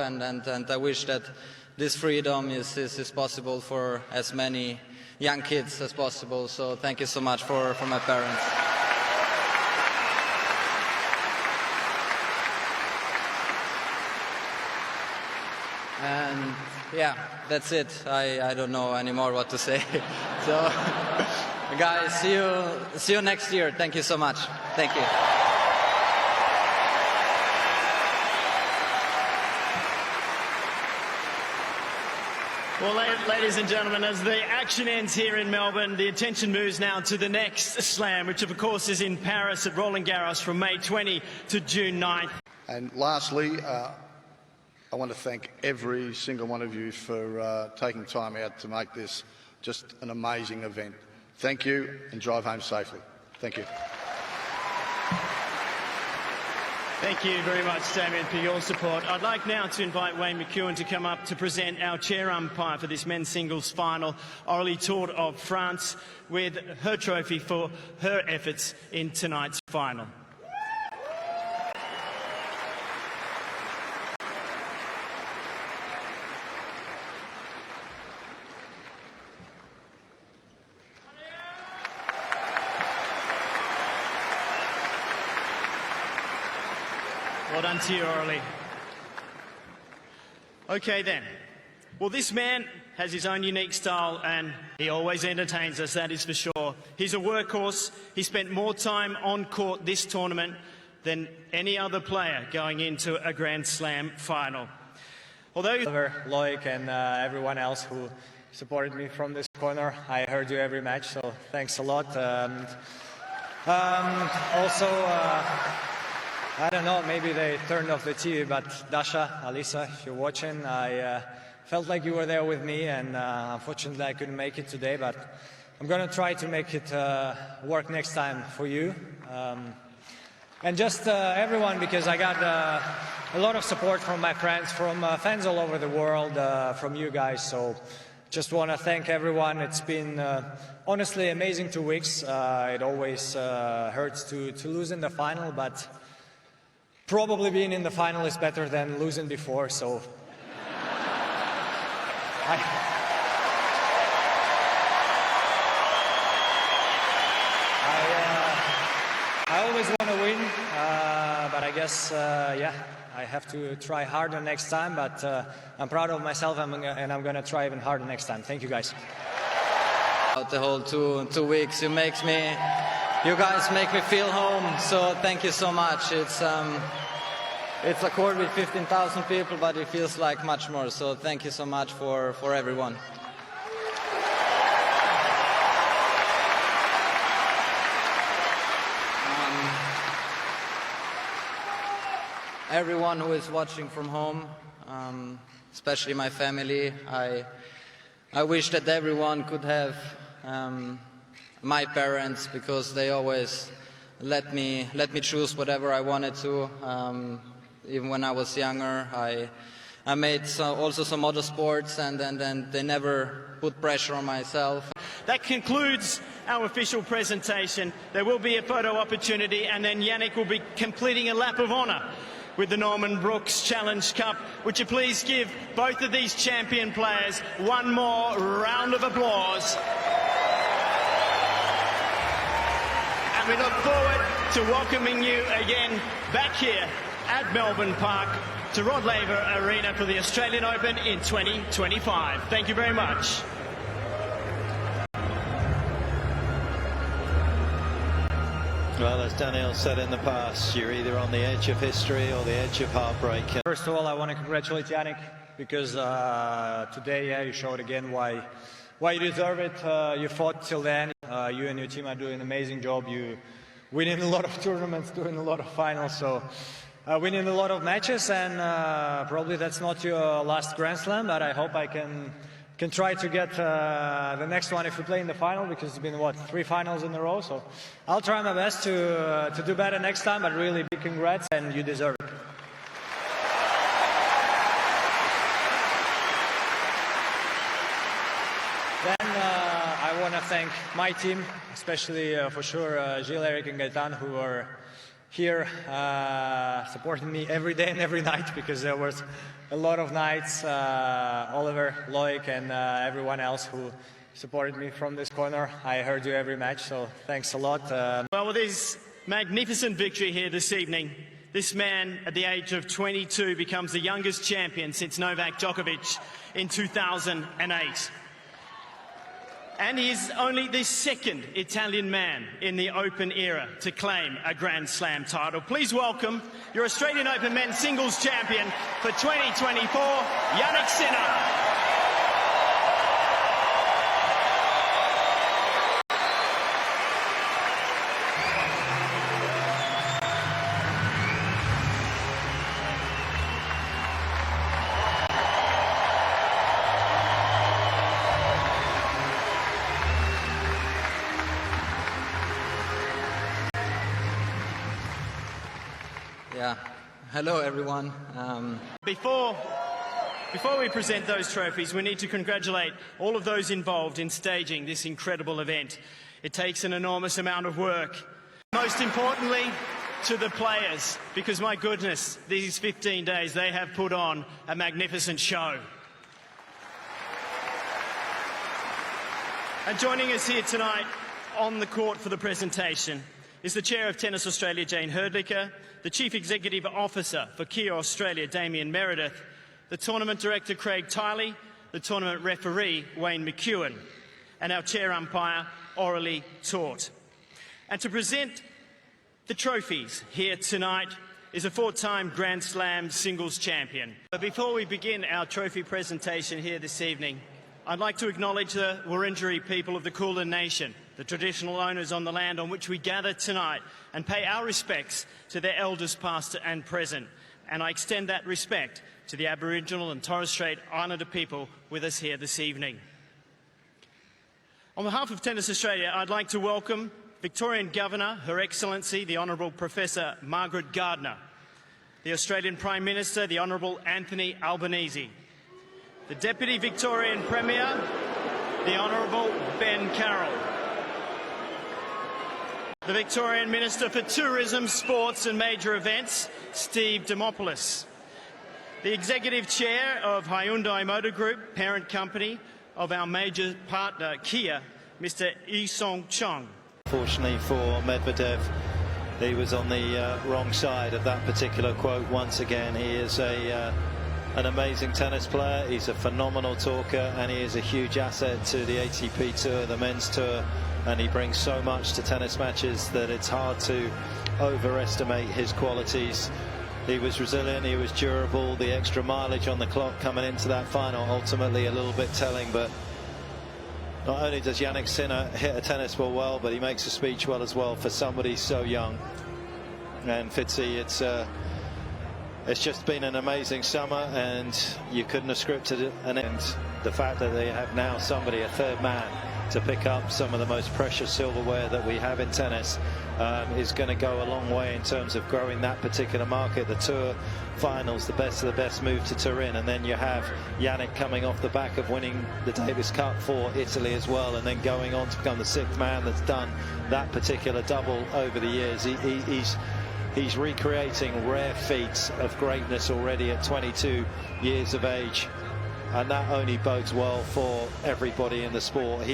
and I wish that this freedom is possible for as many young kids as possible. So thank you so much for my parents. And yeah, that's it. I don't know anymore what to say. So guys, see you next year. Thank you so much. Thank you. Well, ladies and gentlemen, as the action ends here in Melbourne, the attention moves now to the next slam, which of course is in Paris at Roland Garros from May 20 to June 9th. And lastly, I want to thank every single one of you for taking time out to make this just an amazing event. Thank you, and drive home safely. Thank you. Thank you very much, Damien, for your support. I'd like now to invite Wayne McEwen to come up to present our chair umpire for this men's singles final, Aurélie Tour of France, with her trophy for her efforts in tonight's final. Well done to you, Aurélie. Okay then. Well, this man has his own unique style and he always entertains us, that is for sure. He's a workhorse. He spent more time on court this tournament than any other player going into a Grand Slam final. Although Loic and everyone else who supported me from this corner, I heard you every match, so thanks a lot. I don't know, maybe they turned off the TV, but Dasha, Alisa, if you're watching, I felt like you were there with me, and unfortunately I couldn't make it today, but I'm going to try to make it work next time for you. And just everyone, because I got a lot of support from my friends, from fans all over the world, from you guys, so just want to thank everyone. It's been honestly amazing 2 weeks. It always hurts to lose in the final, but probably being in the final is better than losing before, so I always want to win, but I guess, yeah, I have to try harder next time, but I'm proud of myself and I'm going to try even harder next time. Thank you, guys. The whole two weeks, you guys make me feel home, so thank you so much. It's a court with 15,000 people, but it feels like much more, so thank you so much for everyone. Everyone who is watching from home, especially my family, I wish that everyone could have my parents, because they always let me choose whatever I wanted to. Even when I was younger, I made also some other sports, and they never put pressure on myself. That concludes our official presentation. There will be a photo opportunity, and then Yannick will be completing a lap of honour with the Norman Brooks Challenge Cup. Would you please give both of these champion players one more round of applause? And we look forward to welcoming you again back here at Melbourne Park to Rod Laver Arena for the Australian Open in 2025. Thank you very much. Well, as Daniel said in the past, you're either on the edge of history or the edge of heartbreak. First of all, I want to congratulate Yannick, because today, yeah, you showed again why you deserve it. You fought till the end. You and your team are doing an amazing job. You winning a lot of tournaments, doing a lot of finals, so winning a lot of matches, and probably that's not your last Grand Slam, but I hope I can try to get the next one if we play in the final, because it's been, what, 3 finals in a row, so I'll try my best to do better next time, but really big congrats, and you deserve it. Then I want to thank my team, especially for sure Gilles, Eric and Gaetan, who are here supporting me every day and every night, because there was a lot of nights, Oliver, Loic and everyone else who supported me from this corner. I heard you every match, so thanks a lot. Well, with his magnificent victory here this evening, this man at the age of 22 becomes the youngest champion since Novak Djokovic in 2008. And he is only the second Italian man in the Open era to claim a Grand Slam title. Please welcome your Australian Open men's singles champion for 2024, Yannick Sinner. Yeah, hello everyone. Before we present those trophies, we need to congratulate all of those involved in staging this incredible event. It takes an enormous amount of work. Most importantly, to the players, because my goodness, these 15 days they have put on a magnificent show. And joining us here tonight on the court for the presentation is the Chair of Tennis Australia, Jane Herdlicker, the Chief Executive Officer for Kia Australia, Damien Meredith, the Tournament Director, Craig Tiley, the Tournament Referee, Wayne McEwen, and our Chair Umpire, Aurelie Tort. And to present the trophies here tonight is a four-time Grand Slam singles champion. But before we begin our trophy presentation here this evening, I'd like to acknowledge the Wurundjeri people of the Kulin Nation, the traditional owners on the land on which we gather tonight, and pay our respects to their elders past and present. And I extend that respect to the Aboriginal and Torres Strait Islander people with us here this evening. On behalf of Tennis Australia, I'd like to welcome Victorian Governor, Her Excellency, the Honourable Professor Margaret Gardner, the Australian Prime Minister, the Honourable Anthony Albanese, the Deputy Victorian Premier, the Honourable Ben Carroll, the Victorian Minister for Tourism, Sports and Major Events, Steve Demopoulos, the Executive Chair of Hyundai Motor Group, parent company of our major partner Kia, Mr. Yi Song Chong. Fortunately for Medvedev, he was on the wrong side of that particular quote once again. He is an amazing tennis player, he's a phenomenal talker, and he is a huge asset to the ATP Tour, the men's tour, and he brings so much to tennis matches that it's hard to overestimate his qualities. He was resilient, he was durable, the extra mileage on the clock coming into that final, ultimately a little bit telling. But not only does Yannick Sinner hit a tennis ball well, but he makes a speech well as well for somebody so young. And Fitzy, it's just been an amazing summer, and you couldn't have scripted it. And the fact that they have now somebody, a third man, to pick up some of the most precious silverware that we have in tennis is going to go a long way in terms of growing that particular market. The Tour finals, the best of the best move to Turin, and then you have Yannick coming off the back of winning the Davis Cup for Italy as well, and then going on to become the sixth man that's done that particular double over the years. He's recreating rare feats of greatness already at 22 years of age, and that only bodes well for everybody in the sport.